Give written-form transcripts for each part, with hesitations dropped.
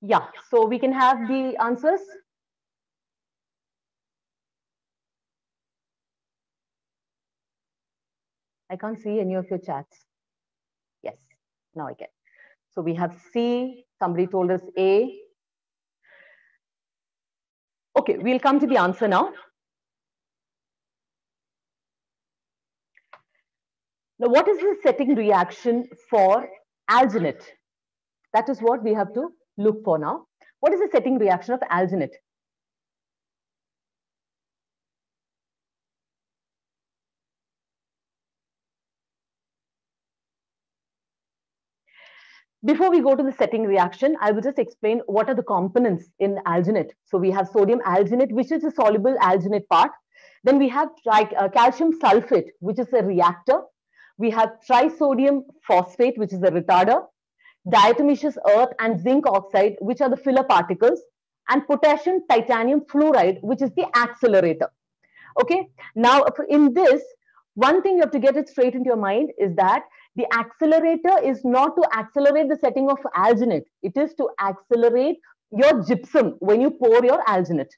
Yeah, so we can have the answers. I can't see any of your chats. Yes, now I can. So we have C, somebody told us A. Okay, we'll come to the answer now. Now, what is the setting reaction for alginate? That is what we have to look for now. What is the setting reaction of alginate? Before we go to the setting reaction, I will just explain what are the components in alginate. So we have sodium alginate, which is a soluble alginate part. Then we have calcium sulfate, which is a reactor. We have trisodium phosphate, which is a retarder. Diatomaceous earth and zinc oxide, which are the filler particles. And potassium titanium fluoride, which is the accelerator. Okay. Now, in this, one thing you have to get it straight into your mind is that the accelerator is not to accelerate the setting of alginate. It is to accelerate your gypsum when you pour your alginate.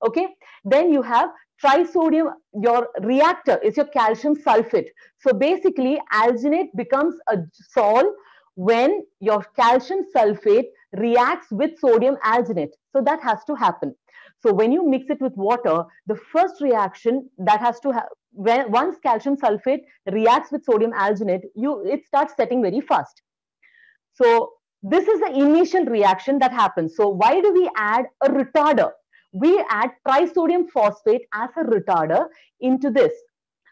Okay. Then you have trisodium, your reactor is your calcium sulfate. So basically, alginate becomes a sol when your calcium sulfate reacts with sodium alginate. So that has to happen. So when you mix it with water, the first reaction that has to have, when once calcium sulfate reacts with sodium alginate, it starts setting very fast. So this is the initial reaction that happens. So why do we add a retarder? We add trisodium phosphate as a retarder into this.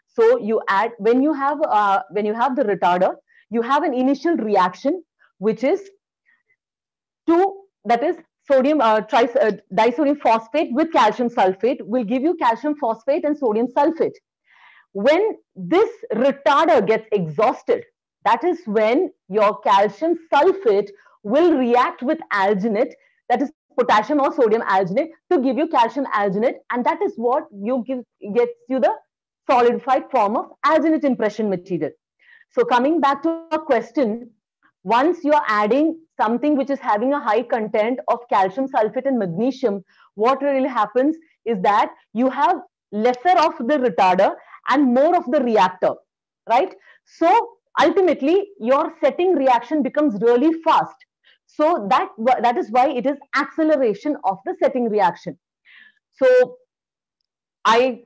So you add when you have the retarder, you have an initial reaction which is that is sodium disodium phosphate with calcium sulfate will give you calcium phosphate and sodium sulfate. When this retarder gets exhausted, that is when your calcium sulfate will react with alginate, that is potassium or sodium alginate, to give you calcium alginate, and that is what gets you the solidified form of alginate impression material. So coming back to our question, once you're adding something which is having a high content of calcium sulfate and magnesium, what really happens is that you have lesser of the retarder and more of the reactor, right? So ultimately, your setting reaction becomes really fast. So that is why it is acceleration of the setting reaction. So a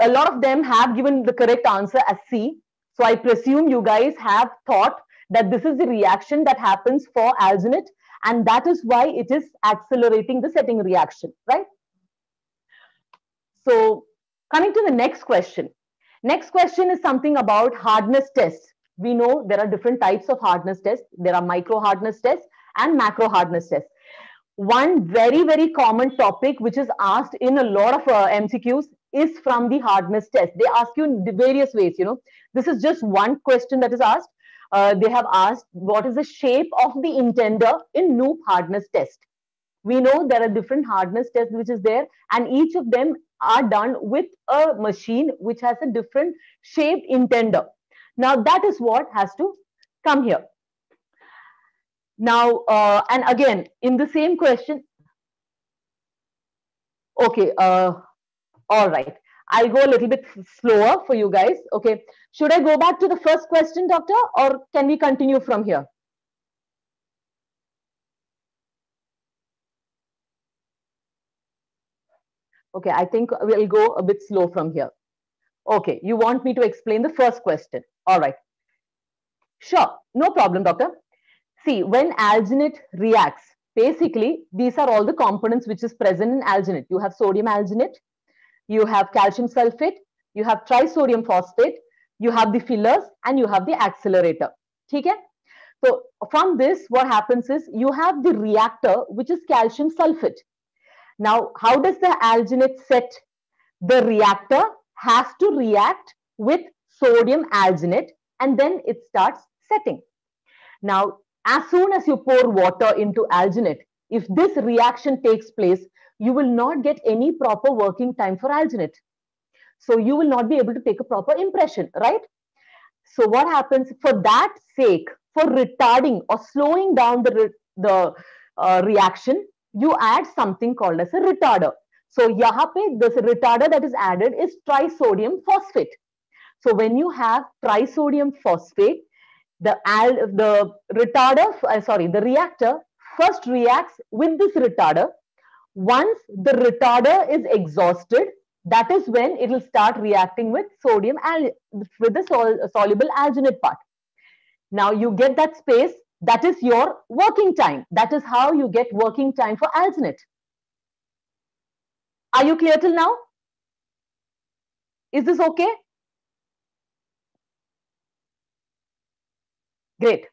lot of them have given the correct answer as C. So I presume you guys have thought that this is the reaction that happens for alginate, and that is why it is accelerating the setting reaction, right? So coming to the next question. Next question is something about hardness tests. We know there are different types of hardness tests. There are micro hardness tests and macro hardness tests. One very, very common topic which is asked in a lot of MCQs is from the hardness test. They ask you in various ways, This is just one question that is asked. They have asked, what is the shape of the intender in Knoop hardness test? We know there are different hardness tests which is there, and each of them are done with a machine which has a different shaped intender. Now, that is what has to come here. Now, and again, in the same question, okay, all right. I'll go a little bit slower for you guys. Okay. Should I go back to the first question, doctor, or can we continue from here? Okay, I think we'll go a bit slow from here. Okay, you want me to explain the first question. All right. Sure, no problem, doctor. See, when alginate reacts, basically, these are all the components which is present in alginate. You have sodium alginate, you have calcium sulfate, you have trisodium phosphate, you have the fillers, and you have the accelerator. Okay? So from this, what happens is you have the reactor, which is calcium sulfate. Now, how does the alginate set? The reactor has to react with sodium alginate, and then it starts setting. Now, as soon as you pour water into alginate, if this reaction takes place, you will not get any proper working time for alginate. So you will not be able to take a proper impression, right? So what happens for that sake, for retarding or slowing down the reaction, you add something called as a retarder. So yahan pe this retarder that is added is trisodium phosphate. So when you have trisodium phosphate, the reactor first reacts with this retarder. Once the retarder is exhausted, that is when it will start reacting with with the soluble alginate part. Now you get that space, that is your working time. That is how you get working time for alginate. Are you clear till now? Is this okay? Great.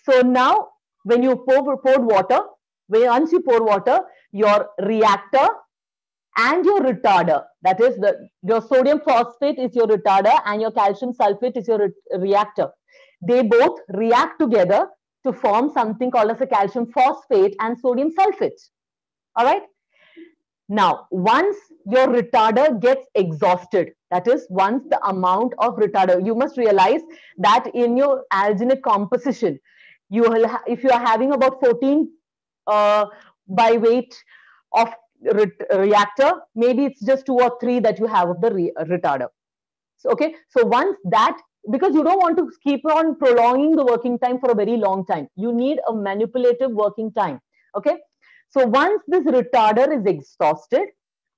So now when you poured water, once you pour water, your reactor and your retarder, that is your sodium phosphate is your retarder and your calcium sulfate is your reactor. They both react together to form something called as a calcium phosphate and sodium sulfate. All right. Now, once your retarder gets exhausted, that is, once the amount of retarder, you must realize that in your alginate composition, you will if you are having about 14 by weight of reactor, maybe it's just 2 or 3 that you have of the retarder. So, okay, so once that, because you don't want to keep on prolonging the working time for a very long time, you need a manipulative working time. Okay, so once this retarder is exhausted,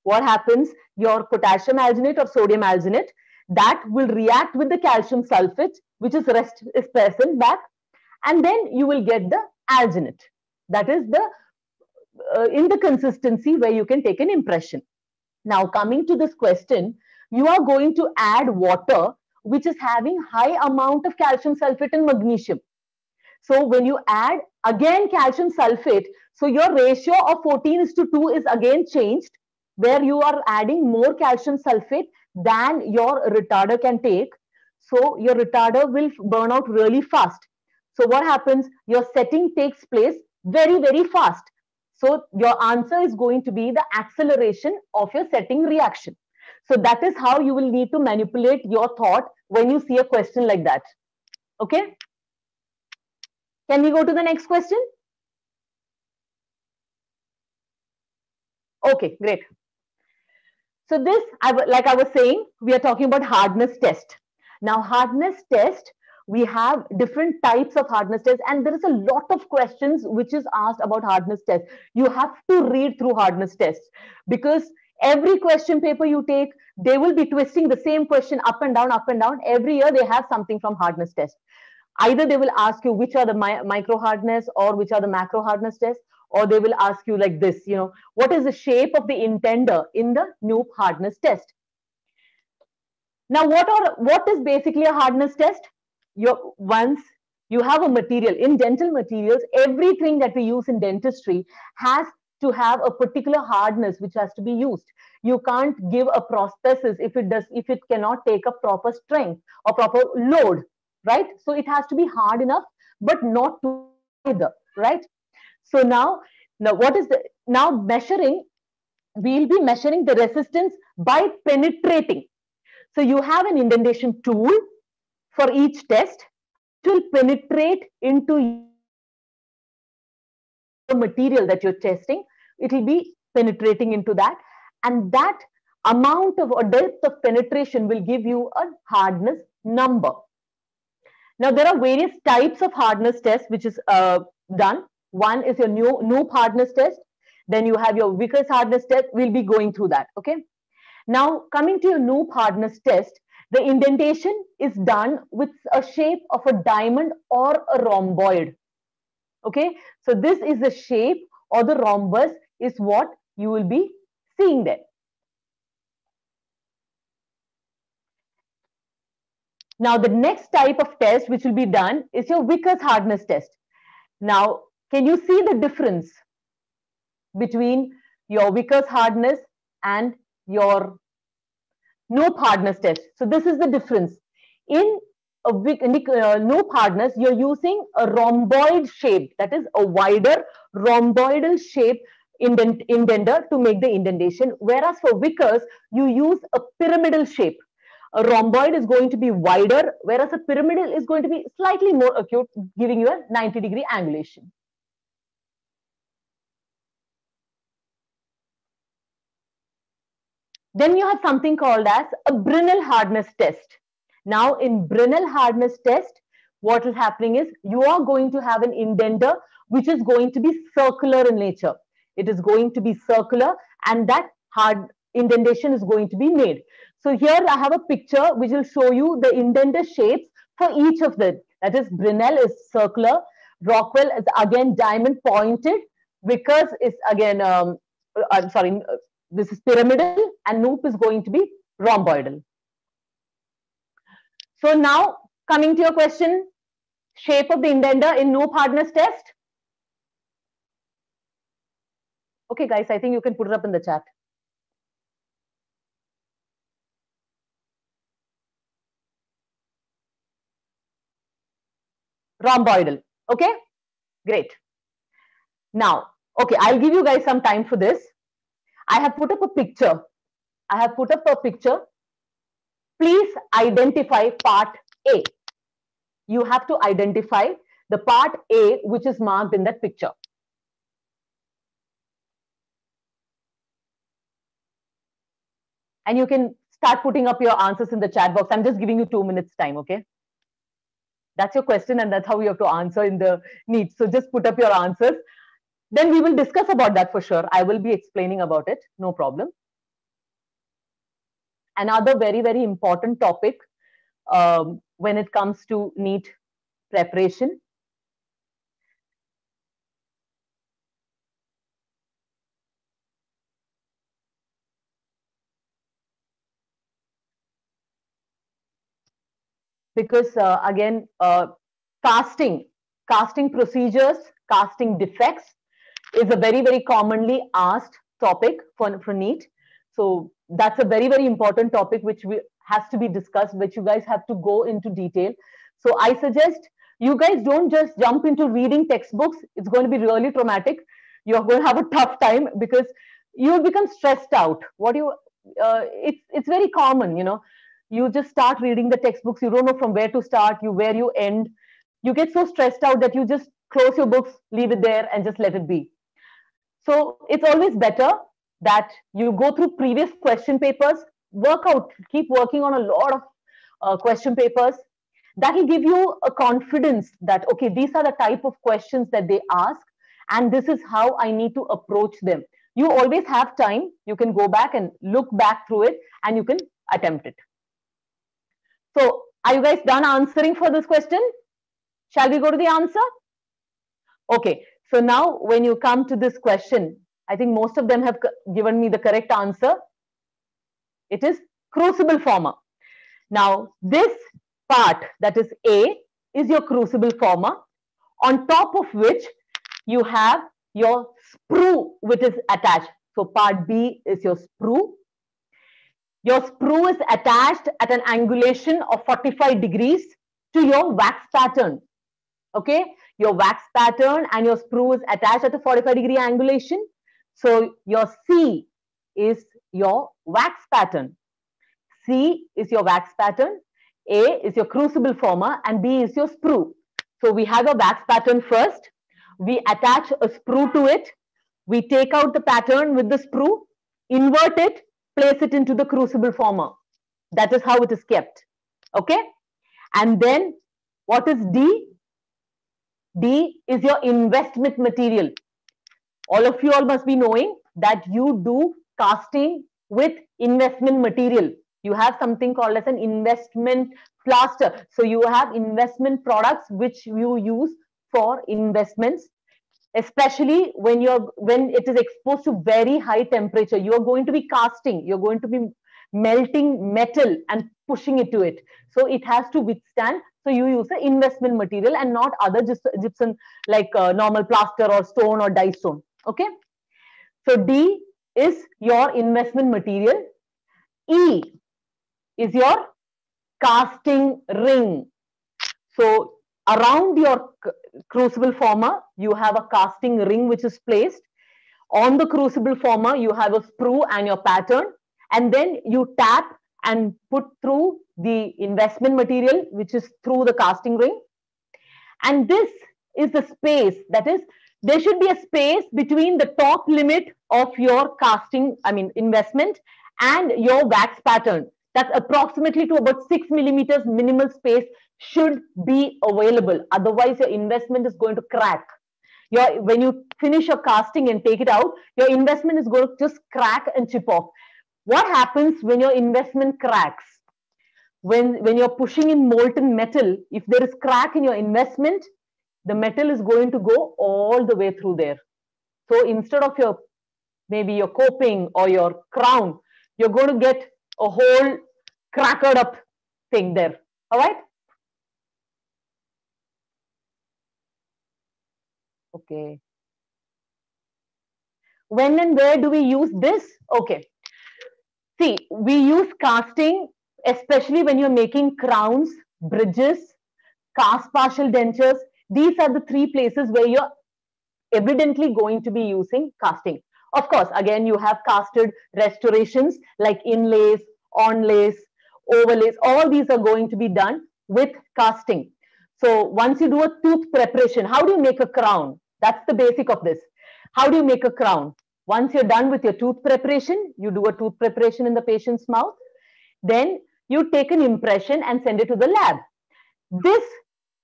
what happens? Your potassium alginate or sodium alginate, that will react with the calcium sulfate, which is present back, and then you will get the alginate. That is the in the consistency where you can take an impression. Now, coming to this question, you are going to add water which is having high amount of calcium sulfate and magnesium. So when you add again calcium sulfate, so your ratio of 14:2 is again changed, where you are adding more calcium sulfate than your retarder can take. So your retarder will burn out really fast. So what happens? Your setting takes place very, very fast. So your answer is going to be the acceleration of your setting reaction. So that is how you will need to manipulate your thought when you see a question like that. Okay? Can we go to the next question? Okay, great. So this, like I was saying, we are talking about hardness test. Now, hardness test, we have different types of hardness tests, and there is a lot of questions which is asked about hardness test. You have to read through hardness tests, because every question paper you take, they will be twisting the same question up and down, up and down. Every year they have something from hardness test. Either they will ask you which are the micro hardness or which are the macro hardness tests, or they will ask you like this, what is the shape of the intender in the Knoop hardness test? Now, what is basically a hardness test? Once you have a material, in dental materials, everything that we use in dentistry has to have a particular hardness which has to be used. You can't give a prosthesis if it cannot take a proper strength or proper load, right? So it has to be hard enough, but not too either, right? So now measuring, we'll be measuring the resistance by penetrating. So you have an indentation tool for each test. It will penetrate into the material that you're testing. It will be penetrating into that, and that amount of or depth of penetration will give you a hardness number. Now, there are various types of hardness tests which is done. One is your Knoop hardness test. Then you have your Vickers hardness test. We'll be going through that. Okay. Now, coming to your Knoop hardness test, the indentation is done with a shape of a diamond or a rhomboid. Okay. So this is the shape, or the rhombus is what you will be seeing there. Now, the next type of test which will be done is your Vickers hardness test. Now, can you see the difference between your Vickers hardness and your Knoop hardness test? So this is the difference. In a Knoop hardness, you're using a rhomboid shape, that is a wider rhomboidal shape indenter to make the indentation, whereas for Vickers, you use a pyramidal shape. A rhomboid is going to be wider, whereas a pyramidal is going to be slightly more acute, giving you a 90-degree angulation. Then you have something called as a Brinell hardness test. Now, in Brinell hardness test, what is happening is you are going to have an indenter which is going to be circular in nature. It is going to be circular, and that hard indentation is going to be made. So here I have a picture which will show you the indenter shapes for each of them. That is, Brinell is circular, Rockwell is again diamond pointed, Vickers is again, I'm sorry, this is pyramidal, and Knoop is going to be rhomboidal. So now coming to your question, shape of the indenter in Knoop hardness test. Okay, guys, I think you can put it up in the chat. Rhomboidal. Okay, great. Now, okay, I'll give you guys some time for this. I have put up a picture. Please identify part A. You have to identify the part A which is marked in that picture. And you can start putting up your answers in the chat box. I'm just giving you 2 minutes time, okay? That's your question, and that's how you have to answer in the NEET. So just put up your answers. Then we will discuss about that for sure. I will be explaining about it, no problem. Another very, very important topic when it comes to NEET preparation. Because again, casting procedures, casting defects is a very, very commonly asked topic for NEET. So that's a very, very important topic which has to be discussed, which you guys have to go into detail. So I suggest you guys don't just jump into reading textbooks. It's going to be really traumatic. You're going to have a tough time because you'll become stressed out. It's very common, you know. You just start reading the textbooks. You don't know from where to start, where you end. You get so stressed out that you just close your books, leave it there, and just let it be. So it's always better that you go through previous question papers, keep working on a lot of question papers. That will give you a confidence that, okay, these are the type of questions that they ask, and this is how I need to approach them. You always have time. You can go back and look back through it, and you can attempt it. So are you guys done answering for this question? Shall we go to the answer? Okay. So now when you come to this question, I think most of them have given me the correct answer. It is crucible former. Now this part, that is A, is your crucible former, on top of which you have your sprue which is attached. So part B is your sprue. Your sprue is attached at an angulation of 45 degrees to your wax pattern. Okay, your wax pattern and your sprue is attached at a 45-degree angulation. So your C is your wax pattern. C is your wax pattern, A is your crucible former, and B is your sprue. So we have a wax pattern first. We attach a sprue to it. We take out the pattern with the sprue, invert it, place it into the crucible former. That is how it is kept. Okay. And then what is D? D is your investment material. All of you all must be knowing that you do casting with investment material. You have something called as an investment plaster. So you have investment products which you use for investments, especially when it is exposed to very high temperature. You are going to be casting, you're going to be melting metal and pushing it to it. So it has to withstand. So you use the investment material and not other gypsum like normal plaster or stone or dye stone. Okay. So D is your investment material. E is your casting ring. So around your crucible former, you have a casting ring which is placed. On the crucible former, you have a sprue and your pattern, and then you tap and put through the investment material which is through the casting ring. And this is the space, that is, there should be a space between the top limit of your investment and your wax pattern. That's approximately to about 6 millimeters minimal space should be available. Otherwise, your investment is going to crack. When you finish your casting and take it out, your investment is going to just crack and chip off. What happens when your investment cracks? When you're pushing in molten metal, if there is crack in your investment, the metal is going to go all the way through there. So instead of maybe your coping or your crown, you're going to get a whole crackered up thing there. All right. Okay. When and where do we use this? Okay. See, we use casting, especially when you're making crowns, bridges, cast partial dentures. These are the three places where you're evidently going to be using casting. Of course, again, you have casted restorations like inlays, onlays, overlays. All these are going to be done with casting. So once you do a tooth preparation, how do you make a crown? That's the basic of this. How do you make a crown? Once you're done with your tooth preparation, you do a tooth preparation in the patient's mouth. Then you take an impression and send it to the lab. This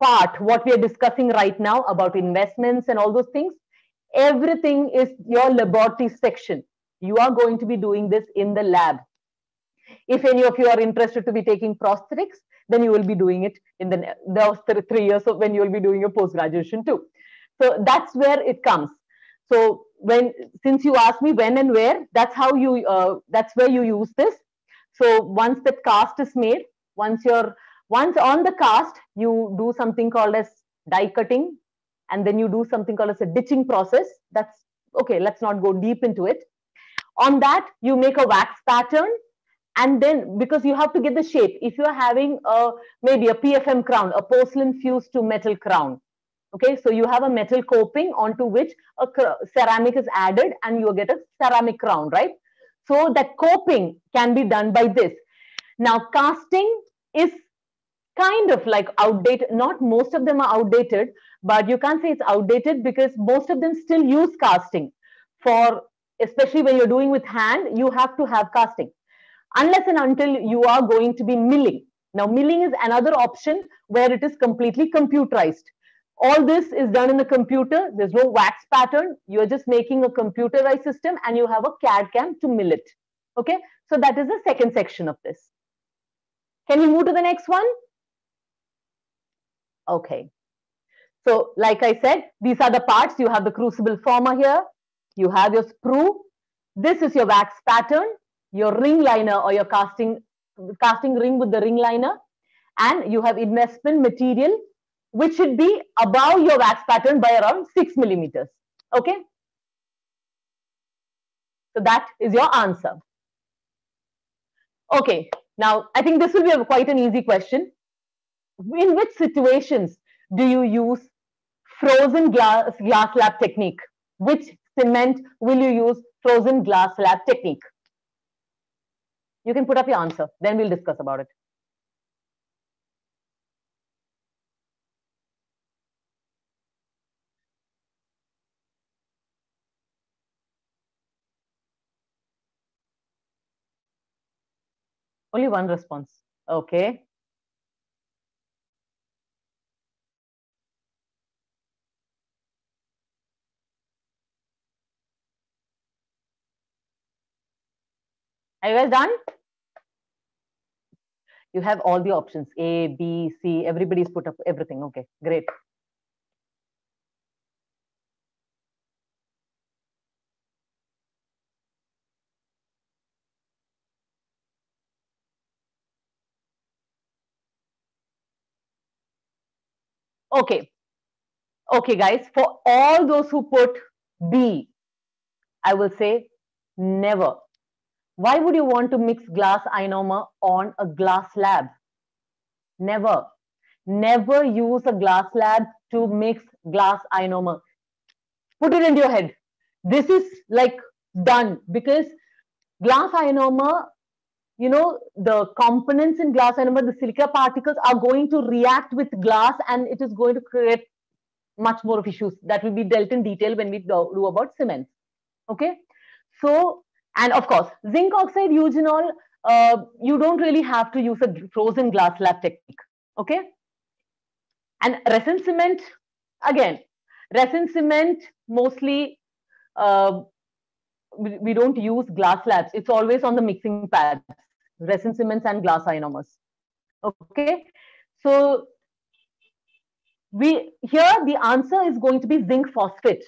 part, what we are discussing right now about investments and all those things, everything is your laboratory section. You are going to be doing this in the lab. If any of you are interested to be taking prosthetics, then you will be doing it in those 3 years of when you will be doing your post-graduation too. So that's where it comes. So since you asked me when and where, that's where you use this. So once the cast is made, once on the cast, you do something called as die cutting, and then you do something called as a ditching process. That's okay. Let's not go deep into it. On that, you make a wax pattern, and then because you have to get the shape. If you are having maybe a PFM crown, a porcelain fused to metal crown, okay, so you have a metal coping onto which a ceramic is added, and you get a ceramic crown, right? So that coping can be done by this. Now, casting is kind of like outdated. Not most of them are outdated, but you can't say it's outdated because most of them still use casting. Especially when you're doing with hand, you have to have casting. Unless and until you are going to be milling. Now, milling is another option where it is completely computerized. All this is done in the computer. There's no wax pattern. You're just making a computerized system and you have a CAD CAM to mill it. Okay, so that is the second section of this. Can we move to the next one? Okay. So like I said, these are the parts. You have the crucible former here. You have your sprue. This is your wax pattern, your ring liner or your casting ring with the ring liner. And you have investment material, which should be above your wax pattern by around 6 millimeters. Okay. So that is your answer. Okay. Now, I think this will be quite an easy question. In which situations do you use frozen glass slab technique? Which cement will you use frozen glass slab technique? You can put up your answer, then we'll discuss about it. Only one response. Okay. Are you guys done? You have all the options, A, B, C, everybody's put up everything. Okay, great. Okay. Okay, guys, for all those who put B, I will say never. Why would you want to mix glass ionomer on a glass slab? Never. Never use a glass slab to mix glass ionomer. Put it into your head. This is like done because glass ionomer, you know, the components in glass ionomer, the silica particles are going to react with glass and it is going to create much more of issues that will be dealt in detail when we do about cements. Okay. So, And of course, zinc oxide eugenol, you don't really have to use a frozen glass lab technique. Okay. And resin cement, again, resin cement mostly we don't use glass labs. It's always on the mixing pads, resin cements and glass ionomers. Okay. So here the answer is going to be zinc phosphate.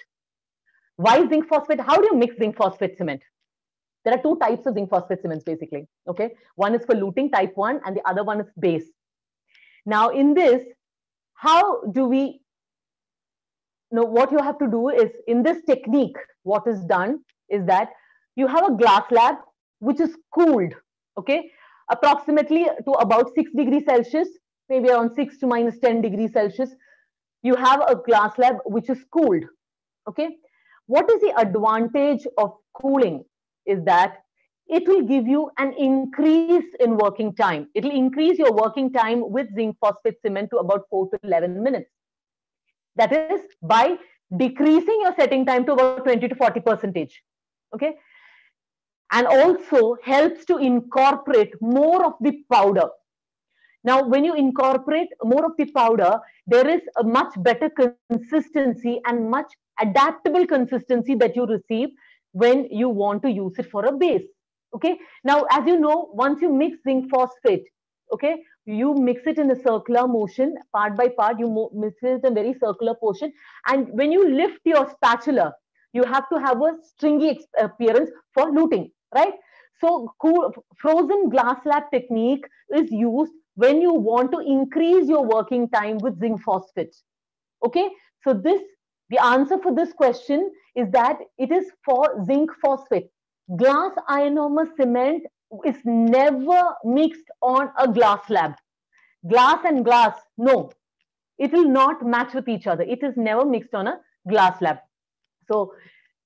Why zinc phosphate? How do you mix zinc phosphate cement? There are two types of zinc phosphate cements basically. Okay. One is for luting, type 1, and the other one is base. Now in this, how do we know? What you have to do is, in this technique, what is done is that you have a glass slab which is cooled, okay, approximately to about 6 degrees Celsius, maybe around 6 to minus 10 degrees Celsius. You have a glass slab which is cooled, okay. What is the advantage of cooling is that it will give you an increase in working time. It will increase your working time with zinc phosphate cement to about 4 to 11 minutes. That is by decreasing your setting time to about 20 to 40%. Okay. And also helps to incorporate more of the powder. Now, when you incorporate more of the powder, there is a much better consistency and much adaptable consistency that you receive when you want to use it for a base. Okay. Now, as you know, once you mix zinc phosphate, okay, you mix it in a circular motion, part by part, you mix it in a very circular portion. And when you lift your spatula, you have to have a stringy appearance for luting, right? So frozen glass slab technique is used when you want to increase your working time with zinc phosphate. Okay, so the answer for this question is that it is for zinc phosphate. Glass ionomer cement is never mixed on a glass slab. Glass and glass, no, it will not match with each other. It is never mixed on a glass slab. So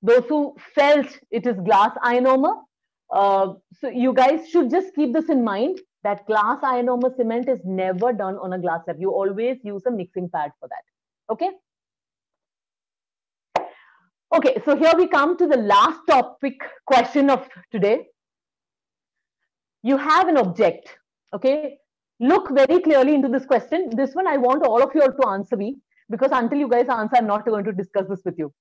those who felt it is glass ionomer, so you guys should just keep this in mind, that glass ionomer cement is never done on a glass slab. You always use a mixing pad for that. Okay. Okay, so here we come to the last topic question of today. You have an object, okay? Look very clearly into this question. This one I want all of you all to answer me, because until you guys answer, I'm not going to discuss this with you.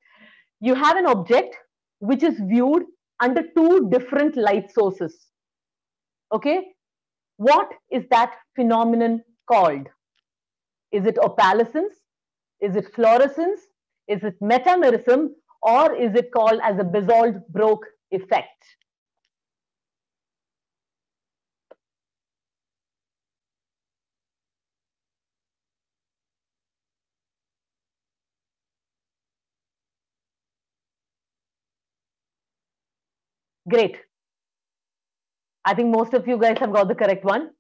You have an object which is viewed under two different light sources, okay? What is that phenomenon called? Is it opalescence? Is it fluorescence? Is it metamerism? Or is it called as a Bezold-Brock effect? Great. I think most of you guys have got the correct one.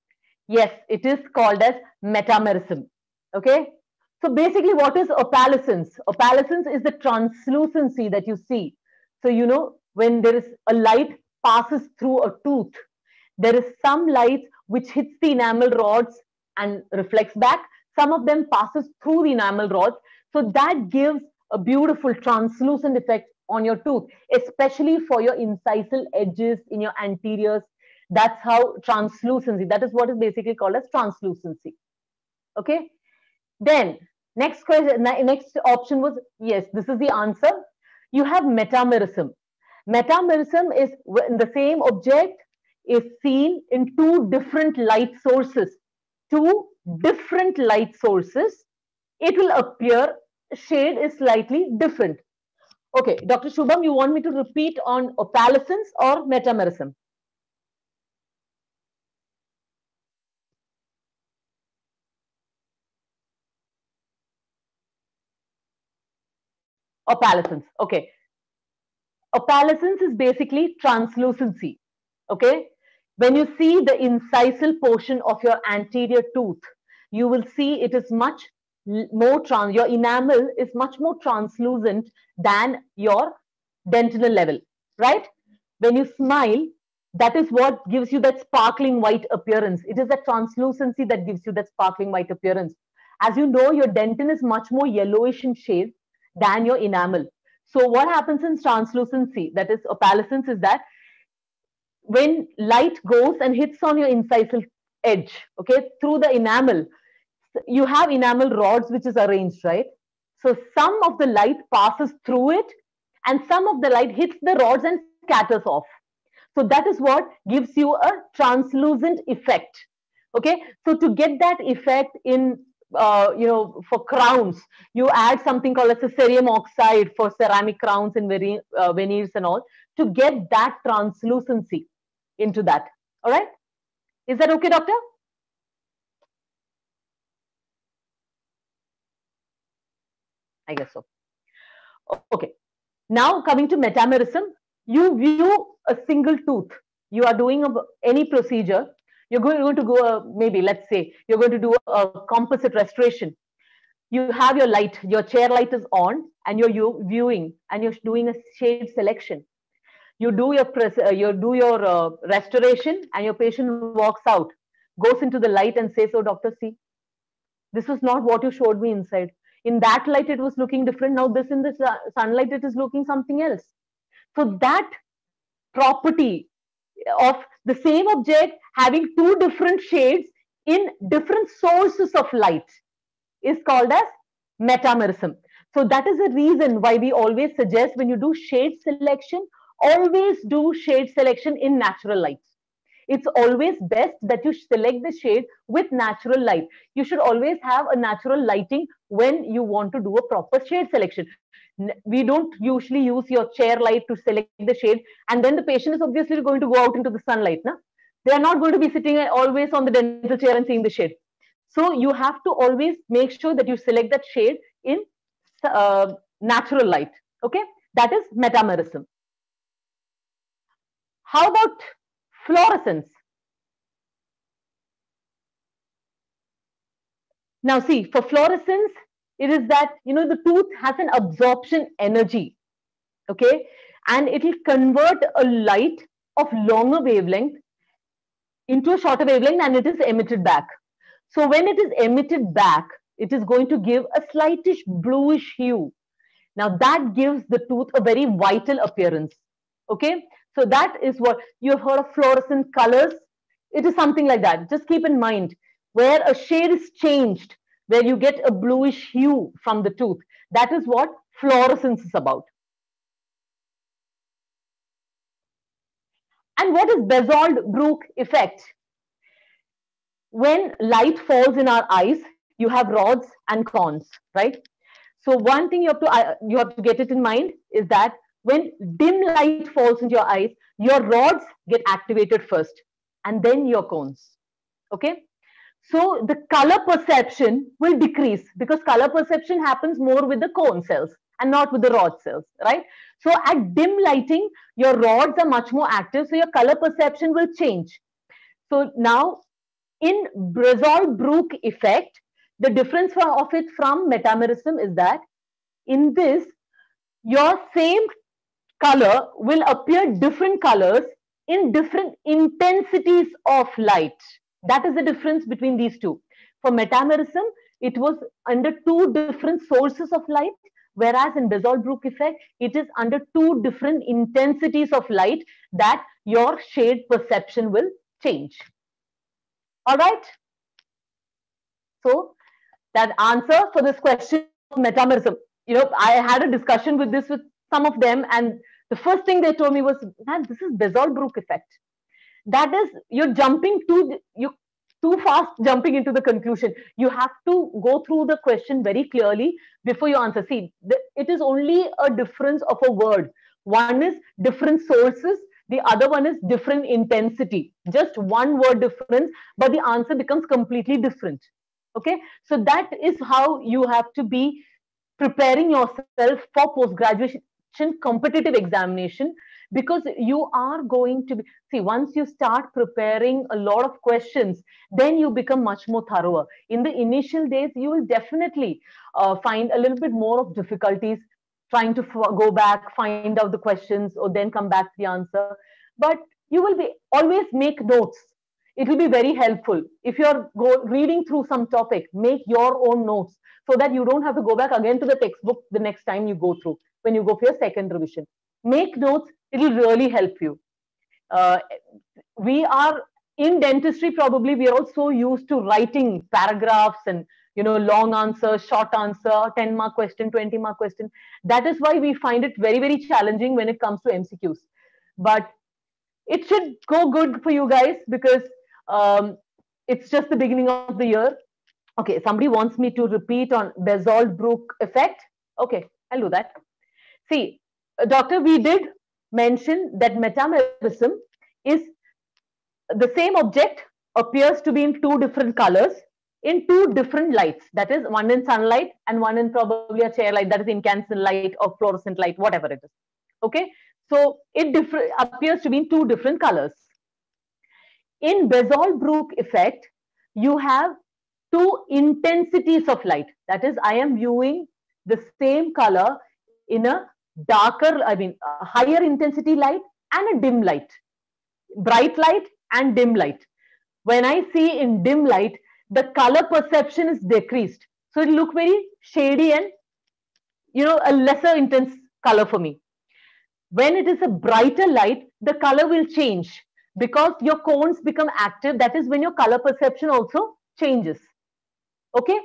Yes, it is called as metamerism. Okay. So basically, what is opalescence? Opalescence is the translucency that you see. So, you know, when there is a light passes through a tooth, there is some light which hits the enamel rods and reflects back. Some of them passes through the enamel rods. So that gives a beautiful translucent effect on your tooth, especially for your incisal edges in your anteriors. That's how translucency, that is what is basically called as translucency. Okay. Then next question, next option was, yes, this is the answer. You have metamerism. Metamerism is when the same object is seen in two different light sources. Two different light sources. It will appear shade is slightly different. Okay, Dr. Shubham, you want me to repeat on opalescence or metamerism? Opalescence. Okay. Opalescence is basically translucency. Okay. When you see the incisal portion of your anterior tooth, you will see it is much more your enamel is much more translucent than your dentinal level, right? When you smile, that is what gives you that sparkling white appearance. It is the translucency that gives you that sparkling white appearance. As you know, your dentin is much more yellowish in shade than your enamel. So what happens in translucency, that is opalescence, is that when light goes and hits on your incisal edge, okay, through the enamel, you have enamel rods which is arranged, right? So some of the light passes through it and some of the light hits the rods and scatters off. So that is what gives you a translucent effect. Okay, so to get that effect in, for crowns, you add something called as a cerium oxide for ceramic crowns and veneers and all, to get that translucency into that. All right, is that okay, doctor? I guess so. Okay. Now coming to metamerism, you view a single tooth. You are doing any procedure. You're going to go, maybe let's say you're going to do a composite restoration. You have your light, your chair light is on, and you're viewing, and you're doing a shade selection. You do your restoration, and your patient walks out, goes into the light, and says, "Oh, doctor, see, this was not what you showed me inside. In that light, it was looking different. Now, this in the sunlight, it is looking something else." So that property of the same object having two different shades in different sources of light is called as metamerism. So that is the reason why we always suggest, when you do shade selection, always do shade selection in natural light. It's always best that you select the shade with natural light. You should always have a natural lighting when you want to do a proper shade selection. We don't usually use your chair light to select the shade, and then the patient is obviously going to go out into the sunlight. Na? They are not going to be sitting always on the dental chair and seeing the shade. So you have to always make sure that you select that shade in natural light. Okay, that is metamerism. How about fluorescence? Now see, for fluorescence, it is that, the tooth has an absorption energy, okay, and it will convert a light of longer wavelength into a shorter wavelength, and it is emitted back. So when it is emitted back, it is going to give a slightish bluish hue. Now that gives the tooth a very vital appearance. Okay, so that is what you have heard of fluorescent colors. It is something like that. Just keep in mind, where a shade is changed, where you get a bluish hue from the tooth. That is what fluorescence is about. And what is Bezold-Brooke effect? When light falls in our eyes, you have rods and cones, right? So one thing you have to get it in mind is that when dim light falls into your eyes, your rods get activated first, and then your cones. Okay, so the color perception will decrease, because color perception happens more with the cone cells and not with the rod cells, right? So at dim lighting, your rods are much more active, so your color perception will change. So now, in Bezold-Brooke effect, the difference of it from metamerism is that in this, your same color will appear different colors in different intensities of light. That is the difference between these two. For metamerism, it was under two different sources of light, whereas in Bezold-Brooke effect, it is under two different intensities of light that your shade perception will change. All right. So that answer for this question of metamerism, I had a discussion with some of them, and the first thing they told me was, man, this is Bezold-Brooke effect. That is, you're too fast jumping into the conclusion. You have to go through the question very clearly before you answer. See, it is only a difference of a word. One is different sources, the other one is different intensity. Just one word difference, but the answer becomes completely different. Okay, so that is how you have to be preparing yourself for post-graduation competitive examination, because you are going to see, once you start preparing a lot of questions, then you become much more thorough. In the initial days, you will definitely find a little bit more of difficulties trying to go back, find out the questions, or then come back to the answer. But you will always make notes. It will be very helpful. If you're reading through some topic, make your own notes so that you don't have to go back again to the textbook the next time you go through, when you go for your second revision. Make notes, it will really help you. we are in dentistry, probably we are also used to writing paragraphs and long answer, short answer, 10-mark question, 20-mark question. That is why we find it very, very challenging when it comes to MCQs. But it should go good for you guys, because it's just the beginning of the year. Okay, somebody wants me to repeat on Basalt-Brooke effect. Okay, I'll do that. See, doctor, we did mention that metamerism is the same object appears to be in two different colors in two different lights. That is, one in sunlight and one in probably a chair light, that is incandescent light or fluorescent light, whatever it is. Okay, so it appears to be in two different colors. In Basalt-Brooke effect, you have two intensities of light. That is, I am viewing the same color in a darker, a higher intensity light and a dim light, bright light and dim light. When I see in dim light, the color perception is decreased. So it look very shady and, a lesser intense color for me. When it is a brighter light, the color will change because your cones become active. That is when your color perception also changes. Okay,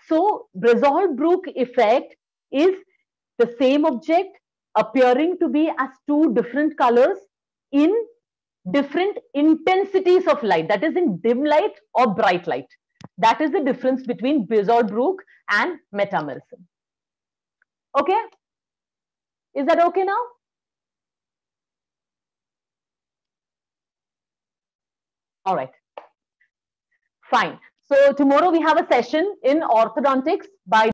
so Basalt-Brooke effect is the same object appearing to be as two different colors in different intensities of light, that is in dim light or bright light. That is the difference between Basalt-Brooke and metamerism. Okay, is that okay now? All right, fine. So tomorrow we have a session in orthodontics by